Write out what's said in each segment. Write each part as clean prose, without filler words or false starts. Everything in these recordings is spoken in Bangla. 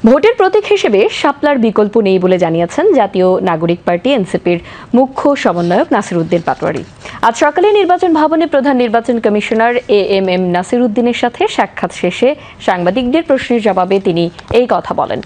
ভোটের প্রতীক হিসেবে শাপলার বিকল্প নেই বলে জানিয়েছেন জাতীয় নাগরিক পার্টি এনসিপির মুখ্য সমন্বয়ক নাসির উদ্দিন পাটোয়ারি। আজ সকালে নির্বাচন ভবনে প্রধান নির্বাচন কমিশনার এএমএম নাসির উদ্দিনের সাথে সাক্ষাৎ শেষে সাংবাদিকদের প্রশ্নের জবাবে তিনি এই কথা বলেন।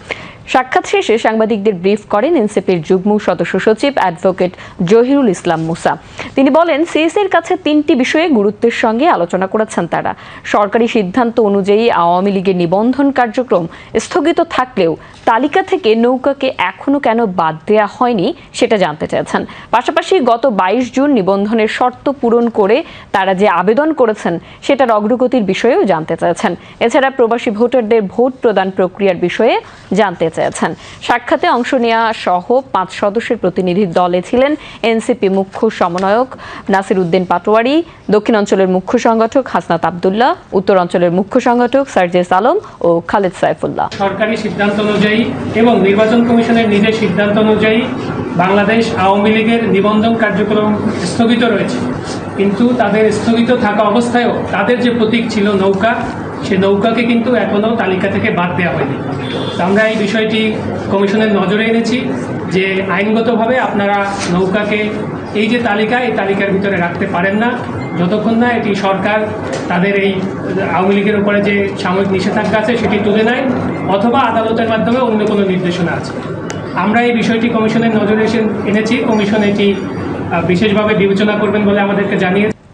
সাক্ষাৎ শেষে সাংবাদিকদের ব্রিফ করেন এনসিপির যুগ্ম সদস্য সচিব অ্যাডভোকেট জহিরুল ইসলাম মুসা। তিনি বলেন, সিএসের কাছে 3টি বিষয়ে গুরুত্বের সঙ্গে আলোচনা করেছেন তারা। সরকারি সিদ্ধান্ত অনুযায়ী আওয়ামী লীগের নিবন্ধন কার্যক্রম স্থগিত থাকলেও তালিকা থেকে নৌকাকে এখনো কেন বাদ দেওয়া হয়নি সেটা জানতে চেয়েছেন। পাশাপাশি গত 22 জুন নিবন্ধনের শর্ত পূরণ করে তারা যে আবেদন করেছেন সেটার অগ্রগতির বিষয়েও জানতে চেয়েছেন। এছাড়া প্রবাসী ভোটারদের ভোট প্রদান প্রক্রিয়ার বিষয়ে জানতে চেয়েছেন। সাক্ষাতে অংশ নেওয়া সহ 5 সদস্যের প্রতিনিধি দলে ছিলেন এনসিপি মুখ্য সমন্বয়ক নাসির উদ্দিন পাটোয়ারি, দক্ষিণ অঞ্চলের মুখ্য সংগঠক হাসনাত আবদুল্লাহ, উত্তর অঞ্চলের মুখ্য সংগঠক সার্জিস আলম ও খালেদ সাইফুল্লাহ। সরকারি সিদ্ধান্ত অনুযায়ী এবং নির্বাচন কমিশনের নিজের সিদ্ধান্ত অনুযায়ী বাংলাদেশ আওয়ামী লীগের নিবন্ধন কার্যক্রম স্থগিত রয়েছে, কিন্তু তাদের স্থগিত থাকা অবস্থায়ও তাদের যে প্রতীক ছিল নৌকা, সে নৌকাকে কিন্তু এখনও তালিকা থেকে বাদ দেওয়া হয়নি। আমরা এই বিষয়টি কমিশনের নজরে এনেছি যে আইনগতভাবে আপনারা নৌকাকে এই যে তালিকা, এই তালিকার ভিতরে রাখতে পারেন না যতক্ষণ না এটি সরকার তাদের এই আওয়ামী লীগের উপরে যে সাময়িক নিষেধাজ্ঞা আছে সেটি তুলে নেয়, অথবা আদালতের মাধ্যমে অন্য কোনো নির্দেশনা আছে। আমরা এই বিষয়টি কমিশনের নজরে এনেছি। কমিশন এটি বিশেষভাবে বিবেচনা করবেন বলে আমাদেরকে জানিয়েছে।